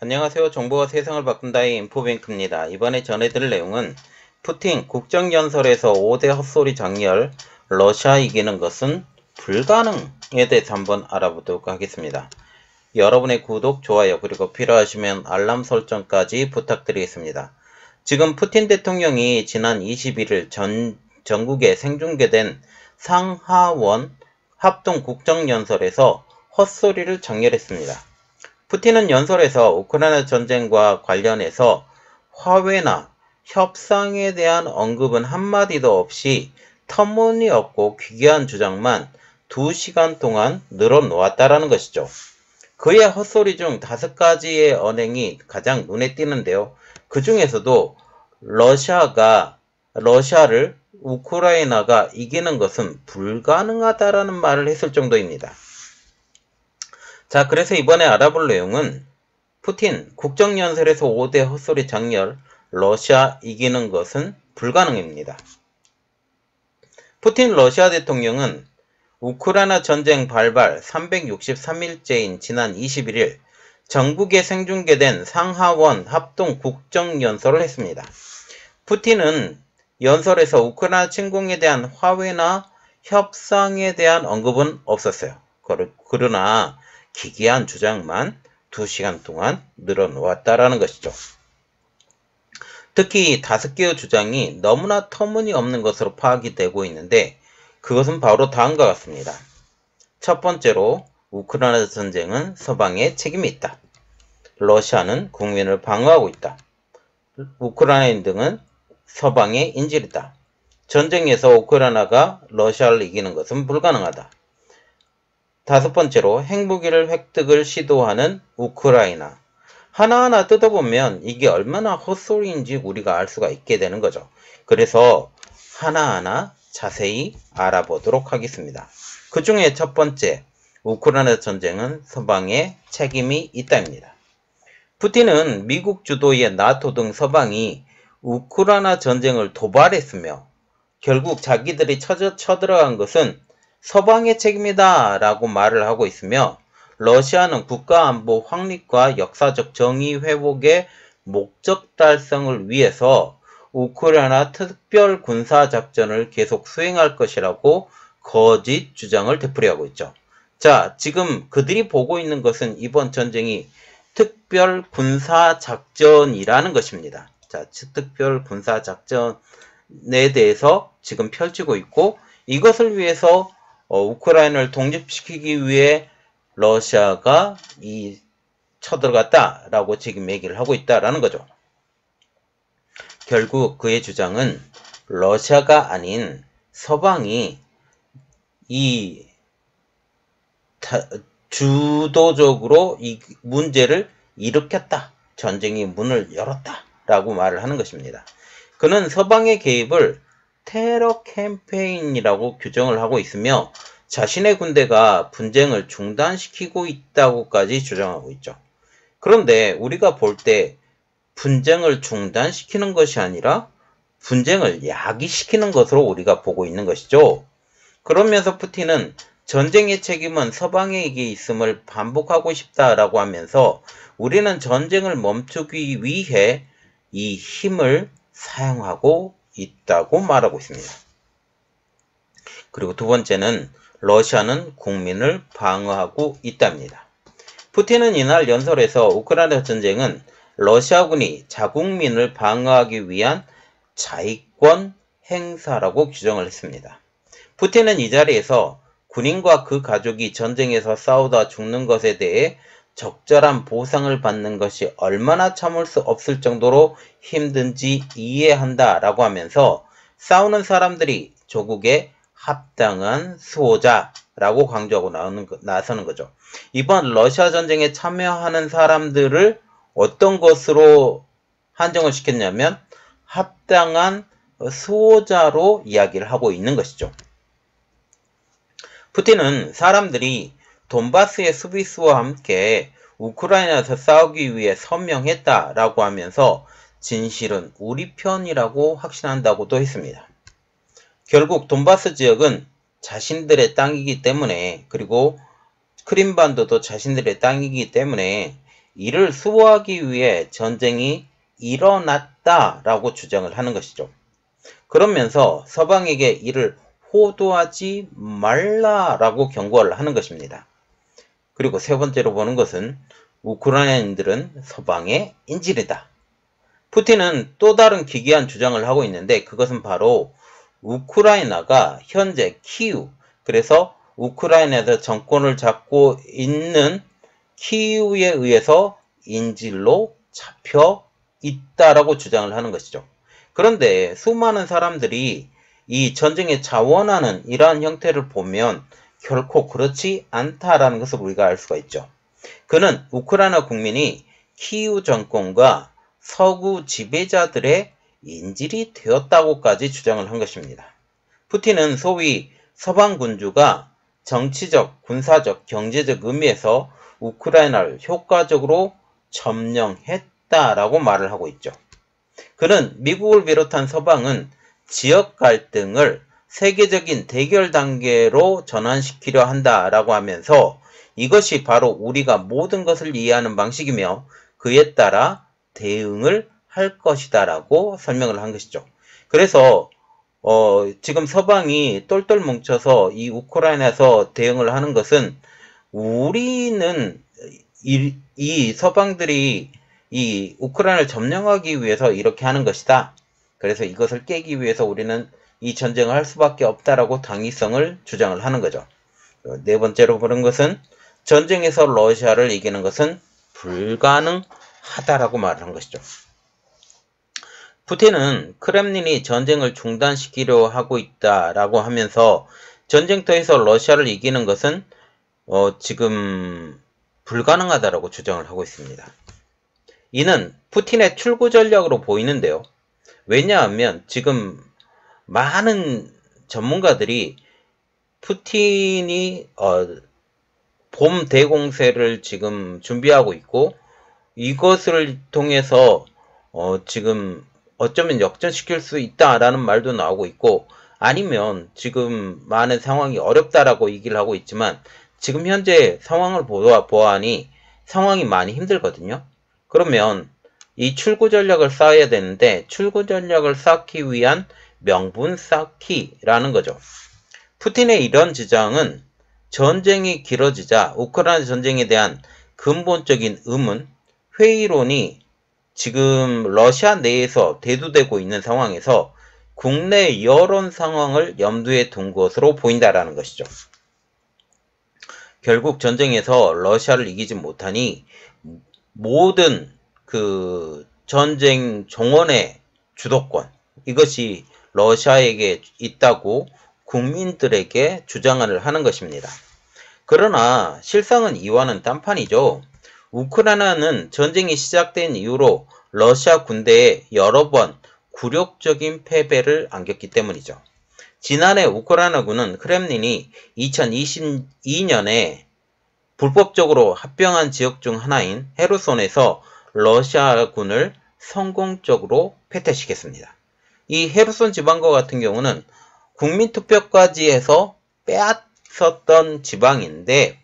안녕하세요. 정보가 세상을 바꾼다의 인포뱅크입니다. 이번에 전해드릴 내용은 푸틴 국정연설에서 5대 헛소리 장렬, 러시아 이기는 것은 불가능에 대해서 한번 알아보도록 하겠습니다. 여러분의 구독, 좋아요, 그리고 필요하시면 알람 설정까지 부탁드리겠습니다. 지금 푸틴 대통령이 지난 21일 전국에 생중계된 상하원 합동 국정연설에서 헛소리를 장렬했습니다. 푸틴은 연설에서 우크라이나 전쟁과 관련해서 화해나 협상에 대한 언급은 한마디도 없이 터무니없고 기괴한 주장만 2시간 동안 늘어놓았다라는 것이죠. 그의 헛소리 중 5가지의 언행이 가장 눈에 띄는데요. 그 중에서도 러시아를 우크라이나가 이기는 것은 불가능하다라는 말을 했을 정도입니다. 자, 그래서 이번에 알아볼 내용은 푸틴 국정연설에서 5대 헛소리 장렬, 러시아 이기는 것은 불가능입니다. 푸틴 러시아 대통령은 우크라이나 전쟁 발발 363일째인 지난 21일 전국에 생중계된 상하원 합동 국정연설을 했습니다. 푸틴은 연설에서 우크라이나 침공에 대한 화해나 협상에 대한 언급은 없었어요. 그러나 기괴한 주장만 2시간 동안 늘어놓았다라는 것이죠. 특히 5개의 주장이 너무나 터무니없는 것으로 파악이 되고 있는데 그것은 바로 다음과 같습니다. 첫 번째로 우크라이나 전쟁은 서방의 책임이 있다. 러시아는 국민을 방어하고 있다. 우크라이나 등은 서방의 인질이다. 전쟁에서 우크라이나가 러시아를 이기는 것은 불가능하다. 5번째로 핵무기를 획득을 시도하는 우크라이나. 하나하나 뜯어보면 이게 얼마나 헛소리인지 우리가 알 수가 있게 되는 거죠. 그래서 하나하나 자세히 알아보도록 하겠습니다. 그 중에 첫 번째, 우크라이나 전쟁은 서방의 책임이 있다입니다. 푸틴은 미국 주도의 나토 등 서방이 우크라이나 전쟁을 도발했으며 결국 자기들이 쳐들어간 것은 서방의 책임이다 라고 말을 하고 있으며 러시아는 국가안보 확립과 역사적 정의 회복의 목적 달성을 위해서 우크라이나 특별 군사작전을 계속 수행할 것이라고 거짓 주장을 되풀이하고 있죠. 자, 지금 그들이 보고 있는 것은 이번 전쟁이 특별 군사작전이라는 것입니다. 자, 특별 군사작전에 대해서 지금 펼치고 있고 이것을 위해서 우크라이나를 독립시키기 위해 러시아가 쳐들어갔다라고 지금 얘기를 하고 있다라는 거죠. 결국 그의 주장은 러시아가 아닌 서방이 주도적으로 이 문제를 일으켰다. 전쟁의 문을 열었다라고 말을 하는 것입니다. 그는 서방의 개입을 테러 캠페인이라고 규정을 하고 있으며 자신의 군대가 분쟁을 중단시키고 있다고까지 주장하고 있죠. 그런데 우리가 볼 때 분쟁을 중단시키는 것이 아니라 분쟁을 야기시키는 것으로 우리가 보고 있는 것이죠. 그러면서 푸틴은 전쟁의 책임은 서방에게 있음을 반복하고 싶다라고 하면서 우리는 전쟁을 멈추기 위해 이 힘을 사용하고 있다고 말하고 있습니다. 그리고 두 번째는 러시아는 국민을 방어하고 있답니다. 푸틴은 이날 연설에서 우크라이나 전쟁은 러시아군이 자국민을 방어하기 위한 자위권 행사라고 규정을 했습니다. 푸틴은 이 자리에서 군인과 그 가족이 전쟁에서 싸우다 죽는 것에 대해 적절한 보상을 받는 것이 얼마나 참을 수 없을 정도로 힘든지 이해한다 라고 하면서 싸우는 사람들이 조국의 합당한 수호자라고 강조하고 나서는 거죠. 이번 러시아 전쟁에 참여하는 사람들을 어떤 것으로 한정을 시켰냐면 합당한 수호자로 이야기를 하고 있는 것이죠. 푸틴은 사람들이 돈바스의 수비수와 함께 우크라이나에서 싸우기 위해 서명했다라고 하면서 진실은 우리 편이라고 확신한다고도 했습니다. 결국 돈바스 지역은 자신들의 땅이기 때문에 그리고 크림반도도 자신들의 땅이기 때문에 이를 수호하기 위해 전쟁이 일어났다라고 주장을 하는 것이죠. 그러면서 서방에게 이를 호도하지 말라라고 경고를 하는 것입니다. 그리고 세 번째로 보는 것은 우크라이나인들은 서방의 인질이다. 푸틴은 또 다른 기괴한 주장을 하고 있는데 그것은 바로 우크라이나가 현재 키우, 그래서 우크라이나에서 정권을 잡고 있는 키우에 의해서 인질로 잡혀 있다라고 주장을 하는 것이죠. 그런데 수많은 사람들이 이 전쟁에 자원하는 이러한 형태를 보면 결코 그렇지 않다라는 것을 우리가 알 수가 있죠. 그는 우크라이나 국민이 키우 정권과 서구 지배자들의 인질이 되었다고까지 주장을 한 것입니다. 푸틴은 소위 서방 군주가 정치적, 군사적, 경제적 의미에서 우크라이나를 효과적으로 점령했다라고 말을 하고 있죠. 그는 미국을 비롯한 서방은 지역 갈등을 세계적인 대결 단계로 전환시키려 한다라고 하면서 이것이 바로 우리가 모든 것을 이해하는 방식이며 그에 따라 대응을 할 것이다라고 설명을 한 것이죠. 그래서 지금 서방이 똘똘 뭉쳐서 이 우크라이나에서 대응을 하는 것은 우리는 이 서방들이 이 우크라이나를 점령하기 위해서 이렇게 하는 것이다. 그래서 이것을 깨기 위해서 우리는 이 전쟁을 할 수밖에 없다라고 당위성을 주장을 하는 거죠. 네 번째로 보는 것은 전쟁에서 러시아를 이기는 것은 불가능하다라고 말을 한 것이죠. 푸틴은 크렘린이 전쟁을 중단시키려 하고 있다라고 하면서 전쟁터에서 러시아를 이기는 것은 지금 불가능하다라고 주장을 하고 있습니다. 이는 푸틴의 출구 전략으로 보이는데요. 왜냐하면 지금 많은 전문가들이 푸틴이 봄 대공세를 지금 준비하고 있고 이것을 통해서 지금 어쩌면 역전시킬 수 있다라는 말도 나오고 있고 아니면 지금 많은 상황이 어렵다라고 얘기를 하고 있지만 지금 현재 상황을 보아하니 상황이 많이 힘들거든요. 그러면 이 출구 전략을 쌓아야 되는데 출구 전략을 쌓기 위한 명분 쌓기라는 거죠. 푸틴의 이런 주장은 전쟁이 길어지자 우크라이나 전쟁에 대한 근본적인 의문, 회의론이 지금 러시아 내에서 대두되고 있는 상황에서 국내 여론 상황을 염두에 둔 것으로 보인다라는 것이죠. 결국 전쟁에서 러시아를 이기지 못하니 모든 그 전쟁 종원의 주도권, 이것이 러시아에게 있다고 국민들에게 주장을 하는 것입니다. 그러나 실상은 이와는 딴판이죠. 우크라이나는 전쟁이 시작된 이후로 러시아 군대에 여러 번 굴욕적인 패배를 안겼기 때문이죠. 지난해 우크라이나군은 크렘린이 2022년에 불법적으로 합병한 지역 중 하나인 헤르손에서 러시아군을 성공적으로 패퇴시켰습니다. 이 헤르손 지방과 같은 경우는 국민투표까지 해서 빼앗았던 지방인데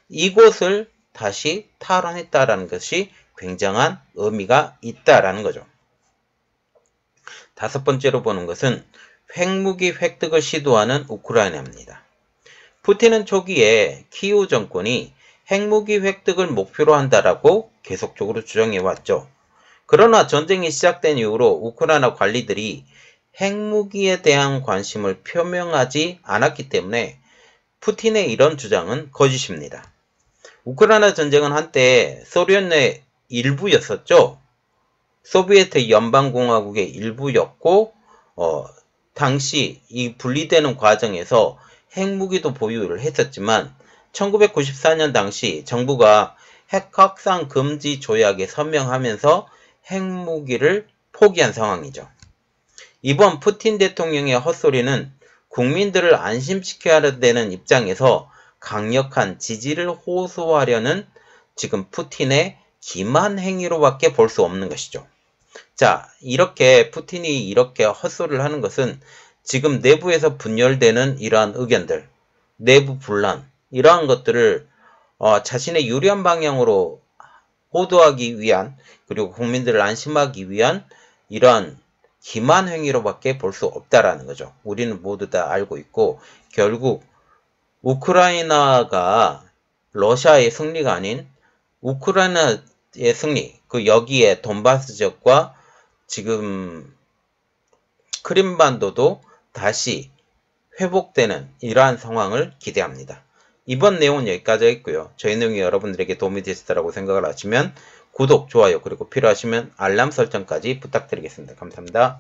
이곳을 다시 탈환했다라는 것이 굉장한 의미가 있다라는 거죠. 다섯 번째로 보는 것은 핵무기 획득을 시도하는 우크라이나입니다. 푸틴은 초기에 키우 정권이 핵무기 획득을 목표로 한다라고 계속적으로 주장해왔죠. 그러나 전쟁이 시작된 이후로 우크라이나 관리들이 핵무기에 대한 관심을 표명하지 않았기 때문에 푸틴의 이런 주장은 거짓입니다. 우크라이나 전쟁은 한때 소련의 일부였었죠. 소비에트 연방공화국의 일부였고 당시 이 분리되는 과정에서 핵무기도 보유를 했었지만 1994년 당시 정부가 핵 확산 금지 조약에 서명하면서 핵무기를 포기한 상황이죠. 이번 푸틴 대통령의 헛소리는 국민들을 안심시켜야 되는 입장에서 강력한 지지를 호소하려는 지금 푸틴의 기만 행위로밖에 볼 수 없는 것이죠. 자, 이렇게 푸틴이 이렇게 헛소리를 하는 것은 지금 내부에서 분열되는 이러한 의견들, 내부 분란, 이러한 것들을 자신의 유리한 방향으로 호도하기 위한 그리고 국민들을 안심하기 위한 이런 기만 행위로밖에 볼 수 없다라는 거죠. 우리는 모두 다 알고 있고 결국 우크라이나가 러시아의 승리가 아닌 우크라이나의 승리, 그 여기에 돈바스 지역과 지금 크림반도도 다시 회복되는 이러한 상황을 기대합니다. 이번 내용은 여기까지 했고요. 저희 내용이 여러분들에게 도움이 되셨다고 생각을 하시면 구독, 좋아요, 그리고 필요하시면 알람 설정까지 부탁드리겠습니다. 감사합니다.